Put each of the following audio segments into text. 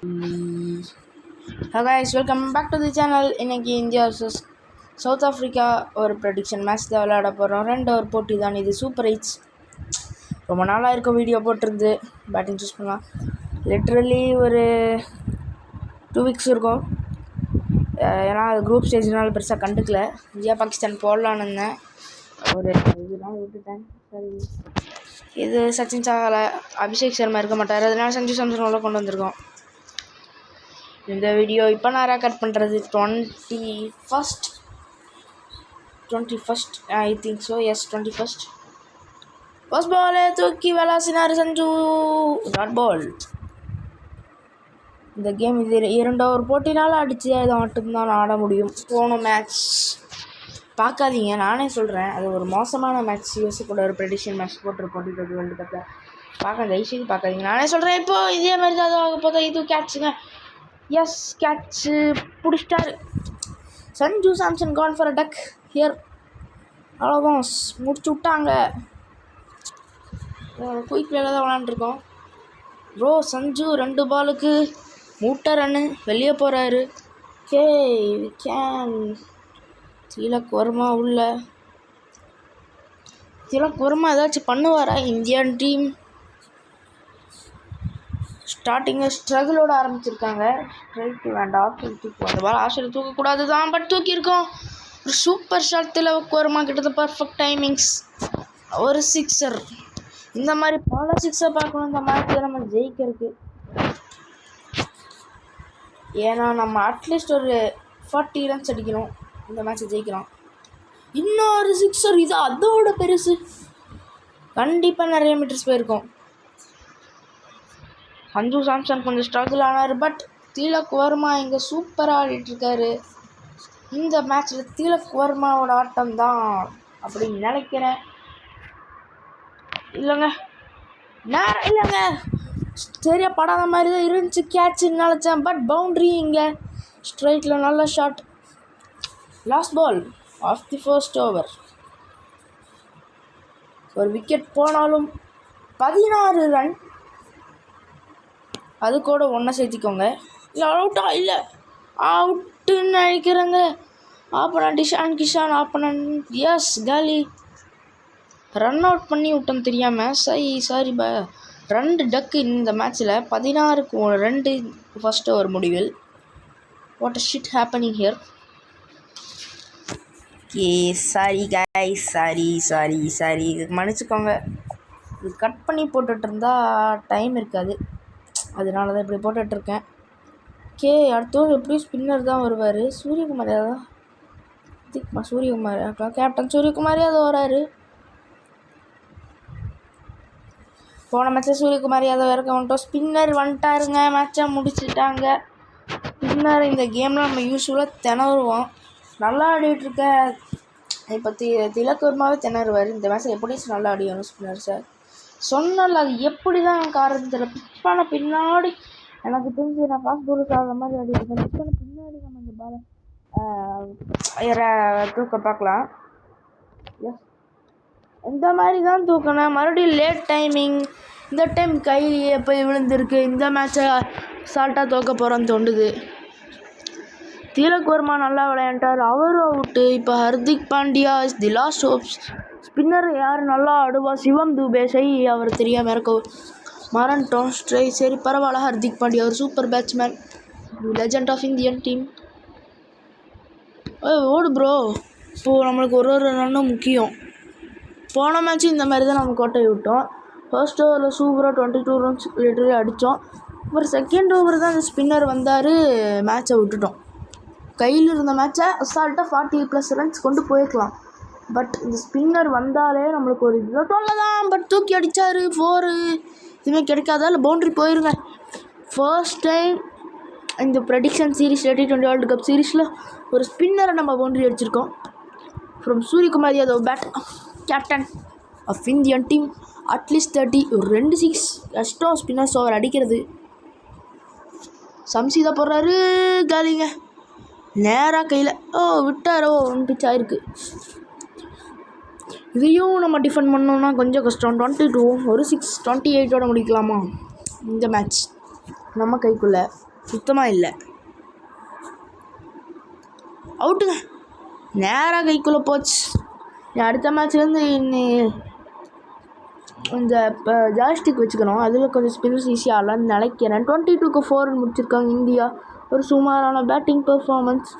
Hello guys, welcome back to the channel. இன்னைக்கு India vs south Africa ஒரு prediction match தான் விளையாட போகிறோம். 2 ஓவர் போட்டி தான் இது. Super hits. ரொம்ப நாளாக இருக்கும் வீடியோ போட்டிருந்து. பேட்டிங் சூஸ் பண்ணலாம். லிட்ரலி ஒரு 2 வீக்ஸ் இருக்கும். ஏன்னா அது குரூப் ஸ்டேஜ்னால பெருசாக கண்டுக்கல. இந்தியா பாகிஸ்தான் போடலான்னு இருந்தேன். ஒரு இதுதான் விட்டுட்டேன். சரி, இது சச்சின் சாகலை, அபிஷேக் சர்மா இருக்க மாட்டார், அதனால சஞ்சு சாம்சனோட கொண்டு வந்திருக்கோம். இந்த வீடியோ இப்போ நான் ரெக்கார்ட் பண்ணுறது 21st I think so. Yes, 21st. First பாலே தூக்கி விளாசினார் சஞ்சு. Dot ball. இந்த கேம் இது 2 ஓவர் போட்டினால அடித்து அதை மட்டும்தான் ஆட முடியும். போன மேட்ச் பார்க்காதீங்க, நானே சொல்கிறேன், அது ஒரு மோசமான மேட்ச். யூஎஸ்ஏ கூட ஒரு ப்ரெடிக்ஷன் மேட்ச் போட்டிருப்போம் T20 வேர்ல்டு கப்பில். தயவுசெய்து பார்க்காதீங்க, நானே சொல்கிறேன். இப்போது இதே மாதிரி தான் ஆக போதா. இது கேட்சுங்க. எஸ், கேட்சு பிடிச்சிட்டாரு Sanju Samson. Gone for a duck here. அவ்வளோதான், முடிச்சு விட்டாங்க. குயிக் வேலை தான் விளாண்டுருக்கோம் ப்ரோ. சஞ்சு 2 பாலுக்கு மூட்டை ரன்னு வெளியே போகிறாரு. கேன் திலக் வர்மா உள்ள. திலக் வர்மா ஏதாச்சும் பண்ணுவாரா? இந்தியன் டீம் ஸ்டார்டிங்கில் ஸ்ட்ரகிளோட ஆரம்பிச்சிருக்காங்க. ஸ்ட்ரைட் வேண்டாம், அந்த பால் ஆசிரியர் தூக்கக்கூடாது தான், பட் தூக்கியிருக்கோம். ஒரு சூப்பர் ஷாட் திலக் வர்மா கிட்ட. Perfect timings. ஒரு சிக்ஸர். இந்த மாதிரி பல சிக்ஸை பார்க்கணும் இந்த மேட்ச்சில் நம்ம ஜெயிக்கிறதுக்கு. ஏன்னா நம்ம அட்லீஸ்ட் ஒரு 40 ரன்ஸ் அடிக்கணும், இந்த மேட்ச்சை ஜெயிக்கலாம். இன்னொரு சிக்ஸர், இது அதோட பெருசு. கண்டிப்பாக நிறைய மீட்டர்ஸ் போயிருக்கோம். சஞ்சு சாம்சன் கொஞ்சம் ஸ்ட்ரகிள் ஆனார், பட் திலக் வர்மா இங்கே சூப்பராக ஆடிட்டுருக்காரு. இந்த மேட்ச்சில் திலக் வர்மாவோட ஆட்டம் தான் அப்படின்னு நினைக்கிறேன். இல்லைங்க சரியா படாத மாதிரி தான் இருந்துச்சு. கேட்சுன்னு நினச்சேன், பட் பவுண்ட்ரி. இங்கே ஸ்ட்ரைட்டில் நல்ல shot. Last ball of the first over. ஒரு விக்கெட் போனாலும் 16 ரன். அது கூட ஒன்றை சேர்த்திக்கோங்க. இல்லை அவுட்டா? இல்லை, அவுட்டுன்னு நினைக்கிறேங்க. Opponent Ishan Kishan opponent. Yes, காலி. ரன் அவுட் பண்ணி விட்டோம் தெரியாமல். சாரி 2 டக்கு இந்த மேட்ச்சில். 16க்கு 2 ஃபர்ஸ்ட் ஓவர் முடிவில். What a shit happening here. Sorry guys, sorry மன்னிச்சுக்கோங்க. இது கட் பண்ணி போட்டுட்டு இருந்தா டைம் இருக்காது, அதனால தான் இப்படி போட்டுட்ருக்கேன். அடுத்தவர் எப்படியும் ஸ்பின்னர் தான் வருவார். சூரியகுமார் யாதவ். கேப்டன் சூரியகுமார் யாதவ் வராரு. போன மேட்ச்சில் சூரியகுமார் யாதவ் இறக்க வந்துட்டோம். ஸ்பின்னர் வந்துட்டாருங்க. மேட்சை முடிச்சுட்டாங்க. ஸ்பின்னர் இந்த கேமில் நம்ம யூஸ்வலாக திணறுவோம். நல்லா ஆடிட்டுருக்க. இப்போ திலக் வர்மாவே திணறுவார். இந்த மேட்ச்சை எப்படி நல்லா ஆடிக்கணும் ஸ்பின்னர் சார். சொன்னால அது எப்படி தான் எனக்கு ஆடுறது தெரியல. பிச் பண்ண பின்னாடி எனக்கு தெரிஞ்சு நான் ஃபாஸ்ட் பவுலர்ஸ் ஆடுற மாதிரி ஆடிருக்கேன். பிச் பண்ண பின்னாடி நம்ம இந்த பாலை தூக்க பார்க்கலாம். எஸ், இந்த மாதிரி தான் தூக்கணும். மறுபடியும் லேட் டைமிங். இந்த டைம் கை போய் விழுந்திருக்கு. இந்த மேட்சை சால்ட்டாக தோக்க போகிறோன்னு தோண்டுது. திலக் வர்மா நல்லா விளையாண்டார், அவரும் அவுட்டு. இப்போ Hardik Pandya is the last hopes. Spinner யார் நல்லா ஆடுவா? சிவம் துபே. அவர் தெரியாமல் இருக்க மறந்துட்டோம். சரி பரவாயில்ல. ஹர்திக் பாண்டியா ஒரு super batsman, legend of Indian team. ஓடு ப்ரோ. இப்போது நம்மளுக்கு ஒரு ரன்னும் முக்கியம். போன மேட்ச்சும் இந்த மாதிரி தான் நம்ம கோட்டை விட்டோம். ஃபர்ஸ்ட் ஓவரில் சூப்பராக 22 ரன்ஸ் லிட்டரலி அடித்தோம். அப்புறம் செகண்ட் ஓவர் தான் அந்த ஸ்பின்னர் வந்தார், மேட்சை விட்டுட்டோம். கையில் இருந்த மேட்சை அசால்ட்டாக 40+ ரன்ஸ் கொண்டு போயிருக்கலாம். பட் இந்த ஸ்பின்னர் வந்தாலே நம்மளுக்கு ஒரு இது சொல்லலாம். பட் தூக்கி அடித்தார். 4 இதுவுமே கிடைக்காதா? இல்லை பவுண்ட்ரி போயிருங்க. ஃபர்ஸ்ட் டைம் இந்த prediction series T20 world cup சீரீஸில் ஒரு ஸ்பின்னரை நம்ம பவுண்ட்ரி அடிச்சிருக்கோம். From Suryakumar Yadav bat, captain of Indian team. At least 30, ஒரு 2 6 கஷ்டம் ஸ்பின்னர்ஸ் ஓவர் அடிக்கிறது. சம்சீதா போடுறாரு. காலிங்க நேராக கையில். விட்டாரோ 1 பிச் ஆயிருக்கு. இதையும் நம்ம டிஃபெண்ட் பண்ணோம்னா கொஞ்சம் கஷ்டம். 22 ஒரு 6 28ஓட முடிக்கலாமா இந்த மேட்ச் நம்ம கைக்குள்ளே? சுத்தமாக இல்லை. அவுட்டுங்க, நேராக கைக்குள்ளே போச்சு. அடுத்த மேட்ச்லேருந்து இந்த ஜாய்ஸ்டிக் வச்சுக்கணும், அதில் கொஞ்சம் ஸ்பின்ஸ் ஈஸியாக ஆகலான்னு நினைக்கிறேன். 22க்கு 4 முடிச்சிருக்காங்க இந்தியா. ஒரு சுமாரான பேட்டிங் பெர்ஃபார்மன்ஸ்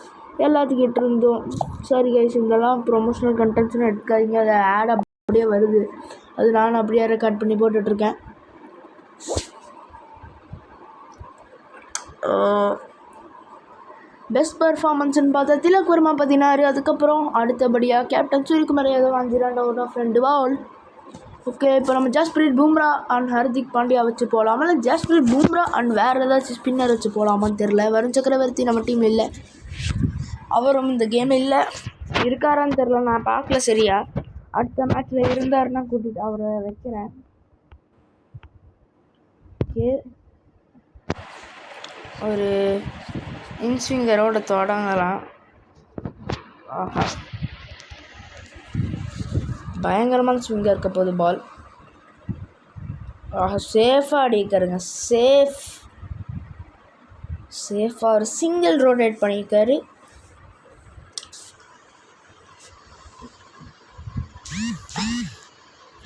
எல்லாத்துக்கிட்ட இருந்தோம். சரி கைஸ், இதெல்லாம் ப்ரொமோஷனல் கண்டென்ட்ஸ்னு எடுக்காதீங்க, அதை ஆட் அப்படியே வருது, அது நான் அப்படியே ரெக்கார்ட் பண்ணி போட்டுட்ருக்கேன். பெஸ்ட் பர்ஃபார்மன்ஸ்னு பார்த்தா திலக் வர்மா 16. அதுக்கப்புறம் அடுத்தபடியாக captain Suryakumar Yadav 5 run out of 2 ball. Okay, இப்போ நம்ம ஜஸ்பிரீத் பும்ரா அண்ட் ஹர்திக் பாண்டியா வச்சு போகலாமா, இல்லை ஜஸ்பிரீத் பும்ரா அண்ட் வேறு ஏதாச்சும் ஸ்பின்னர் வச்சு போகலாமான்னு தெரில. வருண் சக்கரவர்த்தி நம்ம டீம் இல்லை, அவரும் இந்த கேம் இல்லை, இருக்காரான்னு தெரில, நான் பார்க்கல சரியா. அடுத்த மேட்ச்சில் இருந்தாருன்னா கூட்டிகிட்டு அவரை வைக்கிறேன். ஓகே, ஒரு இன்ஸ்விங்கரோட தொடங்கலாம். ஆஹா, பயங்கரமான ஸ்விங்காக இருக்க போது பால். ஆஹா, சேஃபாக அடிக்காருங்க, சேஃபாக ஒரு சிங்கிள் ரோட்டேட் பண்ணியிருக்காரு.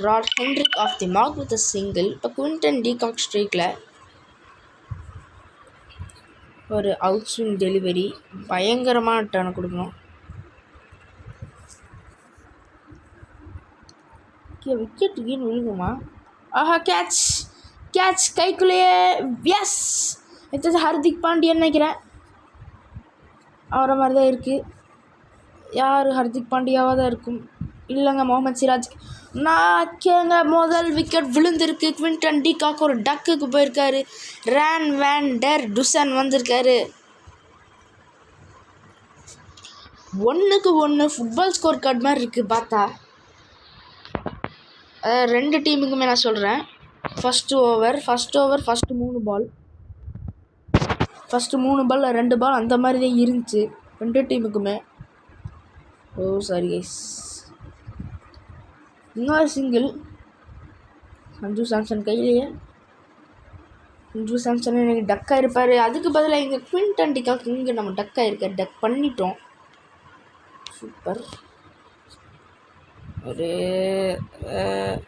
Rod Hendricks off the mark with a single. இப்போ குவிண்டன் டீகாக் ஸ்ட்ரீக்கில் ஒரு அவுட் ஸ்விங் டெலிவரி, பயங்கரமான டர்னை கொடுக்கணும். விக்கெட் கீழ் விழுகுமா? ஆஹா, கேட்ச் கைக்குள்ளேயே. எஸ், எடுத்தது ஹர்திக் பாண்டியன்னு நினைக்கிறேன், அவரை மாதிரி தான் இருக்குது. யார்? ஹர்திக் பாண்டியாவாக தான் இருக்கும். இல்லைங்க, முகமது சிராஜ். நாக்கேங்க, முதல் விக்கெட் விழுந்திருக்கு. குவிண்டன் டீகாக் ஒரு டக்குக்கு போயிருக்காரு. ரான் வேன் டெர் டுசன் வந்திருக்காரு. 1-1 ஃபுட்பால் ஸ்கோர் கார்டு மாதிரி இருக்குது பார்த்தா. ரெண்டு டீமுக்குமே நான் சொல்கிறேன், ஃபஸ்ட்டு ஓவர் ஃபஸ்ட்டு 3 பால், ஃபஸ்ட்டு 3 பால் 2 பால் அந்த மாதிரி தான் இருந்துச்சு ரெண்டு டீமுக்குமே. ஓ சாரி கைஸ், இன்னொரு சிங்கிள் சஞ்சு சாம்சன் கையிலேயே. சஞ்சு சாம்சன் எனக்கு டக்காக இருப்பார், அதுக்கு பதிலாக இங்கே குவிண்டன் டீகாக் இங்கே நம்ம டக்காக இருக்கார். டக் பண்ணிட்டோம், சூப்பர். ஒரு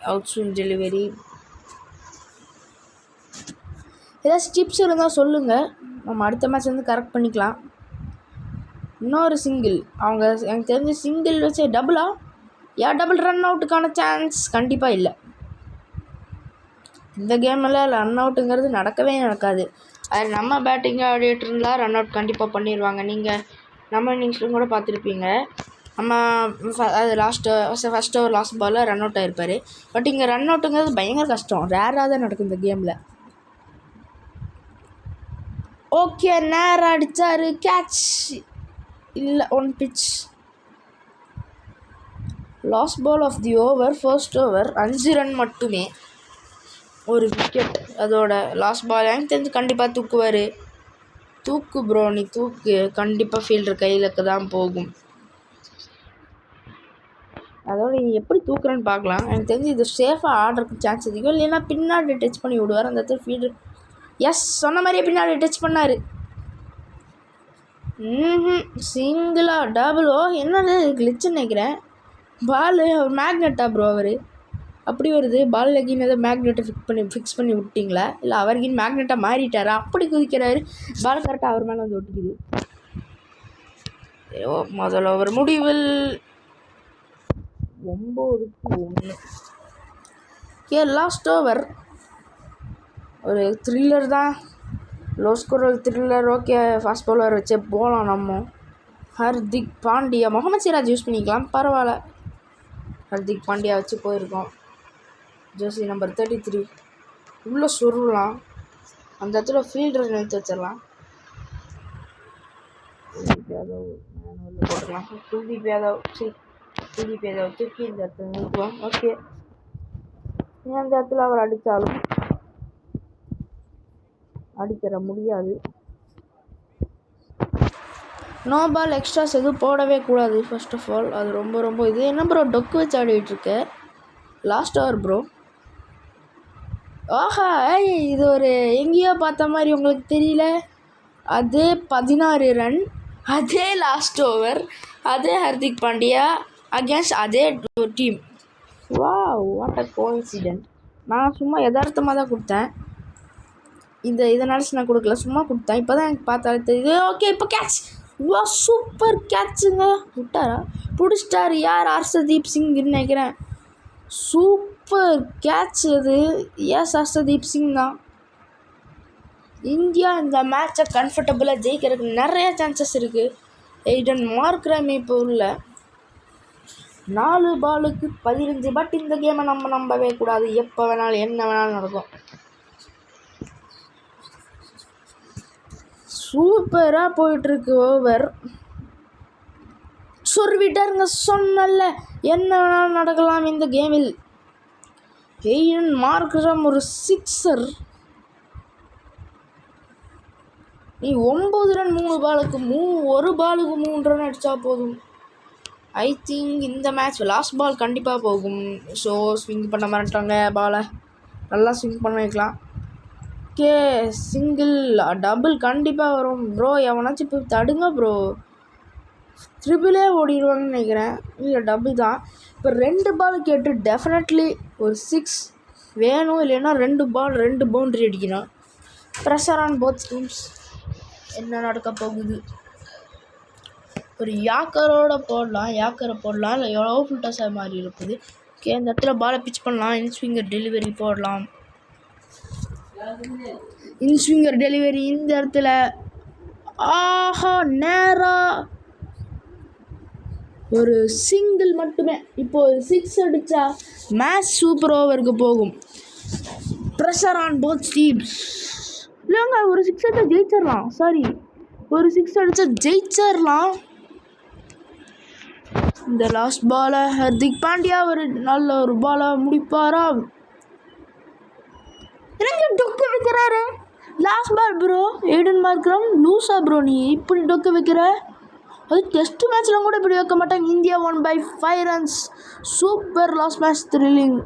அவுட் ஸ்விங் டெலிவரி. ஏதாச்சும் டிப்ஸ் இருந்தால் சொல்லுங்கள், நம்ம அடுத்த மேட்ச் வந்து கரெக்ட் பண்ணிக்கலாம். இன்னொரு சிங்கிள், அவங்க எனக்கு தெரிஞ்ச சிங்கிள் வச்சு டபுளா? டபுள் ரன் அவுட்டுக்கான சான்ஸ் கண்டிப்பாக இல்லை. இந்த கேமில் ரன் அவுட்டுங்கிறது நடக்கவே நடக்காது. அது நம்ம பேட்டிங்காக ஆடிட்டு இருந்தால் ரன் அவுட் கண்டிப்பாக பண்ணிடுவாங்க. நீங்கள் நம்ம இன்னிங்ஸ்லும் கூட பார்த்துருப்பீங்க, நம்ம அது ஃபஸ்ட் ஓவர் லாஸ்ட் பாலில் ரன் அவுட் ஆகிருப்பார். பட் இங்கே ரன் அவுட்டுங்கிறது பயங்கர கஷ்டம், ரேராக தான் நடக்கும் இந்த கேமில். ஓகே, நேராக அடித்தார், கேட்ச் இல்லை, 1 pitch. Last ball of the over, first over 5 run மட்டுமே, ஒரு விக்கெட். அதோட லாஸ்ட் பால் எனக்கு தெரிஞ்சு கண்டிப்பாக தூக்குவார். தூக்கு ப்ரோ, நீ தூக்கு, கண்டிப்பாக ஃபீல்டர் கையிலுக்கு தான் போகும். அதோட நீ எப்படி தூக்குறேன்னு பார்க்கலாம். எனக்கு தெரிஞ்சு இது சேஃபாக ஆடுறதுக்கு சான்ஸ் அதிகம், இல்லைன்னா பின்னாடி டச் பண்ணி விடுவார் அந்த இடத்துல ஃபீல்டர். எஸ், சொன்ன மாதிரியே பின்னாடி டச் பண்ணார். சிங்கிளா டபுளோ என்னது கிளிச்சுன்னு நினைக்கிறேன். பால் ஒரு மேக்னெட்டா ப்ரோ, அவர் அப்படி வருது. பால் லெக்கின் ஏதோ மேக்னெட்டை ஃபிக்ஸ் பண்ணி விட்டிங்களா, இல்லை அவர்கின் மேக்னெட்டாக மாறிட்டாரா? அப்படி குதிக்கிறாரு, பால் கரெக்டாக அவர் மேலே வந்து ஒட்டிக்குது. முதல் ஓவர் முடிவில் 9-1. லாஸ்ட் ஓவர் ஒரு த்ரில்லர் தான், low score thriller. Okay, fast bowler வச்சு போகலாம் நம்ம. ஹர்திக் பாண்டியா, முகமது சிராஜ் யூஸ் பண்ணிக்கலாம், பரவாயில்ல. ஹர்திக் பாண்டியா வச்சு போயிருக்கோம். ஜெர்சி நம்பர் 33 உள்ளே சொருலாம், அந்த இடத்துல ஃபீல்டர் நிறுத்தி வச்சிடலாம். போட்டுக்கலாம். குல்தீப் யாதவ் தூக்கி இந்த இடத்துல நிறுத்துவோம். ஓகே, அந்த இடத்துல அவர் அடித்தாலும் அடிக்கிற முடியாது. நோ பால் எக்ஸ்ட்ராஸ் எதுவும் போடவே கூடாது ஃபர்ஸ்ட் ஆஃப் ஆல், அது ரொம்ப இது. என்ன ப்ரோ டொக்கு வச்சு ஆடிட்டுருக்கு? Last over bro. ஆஹா, இது ஒரு எங்கேயோ பார்த்த மாதிரி உங்களுக்கு தெரியல? அதே 16 ரன், அதே லாஸ்ட் ஓவர், அதே ஹர்திக் பாண்டியா அகேன்ஸ்ட் அதே team. Wow, what a coincident. நான் சும்மா யதார்த்தமாக தான் கொடுத்தேன். இதை நினச்சி நான் கொடுக்கல, சும்மா கொடுத்தேன். இப்போ தான் எனக்கு பார்த்தாலே தெரியுது. ஓகே, இப்போ கேட்ச். வா, சூப்பர் கேட்சுங்க. விட்டாரா? பிடிச்சிட்டாரு. யார்? ஹர்ஷதீப் சிங்னு நினைக்கிறேன். சூப்பர் கேட்ச் அது. எஸ், ஹர்ஷதீப் சிங் தான். இந்தியா இந்த மேட்சை கம்ஃபர்டபுளாக ஜெயிக்கிறதுக்கு நிறைய சான்சஸ் இருக்குது. எய்டன் மார்க்ரம் இப்போ உள்ள 4 பாலுக்கு 15. பட் இந்த கேமை நம்ம நம்பவே கூடாது. எப்போ வேணாலும் என்ன வேணாலும் நடக்கும். சூப்பராக போயிட்டுருக்கு ஓவர். சொருவிட்டாருங்க. சொன்னல என்ன வேணாலும் நடக்கலாம் இந்த கேமில். எய்டன் மார்க்ரம் ஒரு 6. நீ 9 ரன் 3 பாலுக்கு 1 பாலுக்கு 3 ரன் அடித்தா போதும். ஐ திங்க் இந்த மேட்ச் லாஸ்ட் பால் கண்டிப்பாக போகும். ஸோ ஸ்விங் பண்ண மாட்டாங்க. பாலை நல்லா ஸ்விங் பண்ண வைக்கலாம். ஓகே, சிங்கிள் டபுள் கண்டிப்பாக வரும். ப்ரோ எவனாச்சும் இப்போ தடுங்க ப்ரோ. ட்ரிபிளே ஓடிடுவாங்கன்னு நினைக்கிறேன். இல்லை, டபுள் தான். இப்போ 2 பால் கேட்டு டெஃபினெட்லி ஒரு 6 வேணும். இல்லைன்னா 2 பால் 2 பவுண்ட்ரி அடிக்கணும். Pressure on both teams. என்ன நடக்க போகுது? ஒரு யாக்கரை போடலாம், இல்லை எவ்வளோ ஃபுல்டாஸாக மாதிரி இருக்குது. ஓகே, இந்த இடத்துல பாலை பிச் பண்ணலாம். இன்ஸ்விங்கர் டெலிவரி போடலாம். இன்ஸ்விங்கர் டெலிவரி இந்த இடத்துல. ஆஹா, நேராக ஒரு சிங்கிள் மட்டுமே. இப்போது 6 அடித்தா மேட்ச் சூப்பர் ஓவருக்கு போகும். Pressure on both teams. இல்லைங்க, ஒரு 6 அடித்தா ஜெயிச்சிடலாம். ஒரு 6 அடித்தா ஜெயிச்சிடலாம். இந்த லாஸ்ட் பாலை ஹர்திக் பாண்டியா ஒரு நல்ல ஒரு பாலாக முடிப்பாரா? எனக்கு டொக்க வைக்கிறாரு. Last ball bro. Aiden Markram லூஸா ப்ரோ? நீ இப்படி டொக்க வைக்கிற? அது டெஸ்ட் மேட்ச்லாம் கூட இப்படி வைக்க மாட்டாங்க. India 1/5 runs. Super last match thrilling.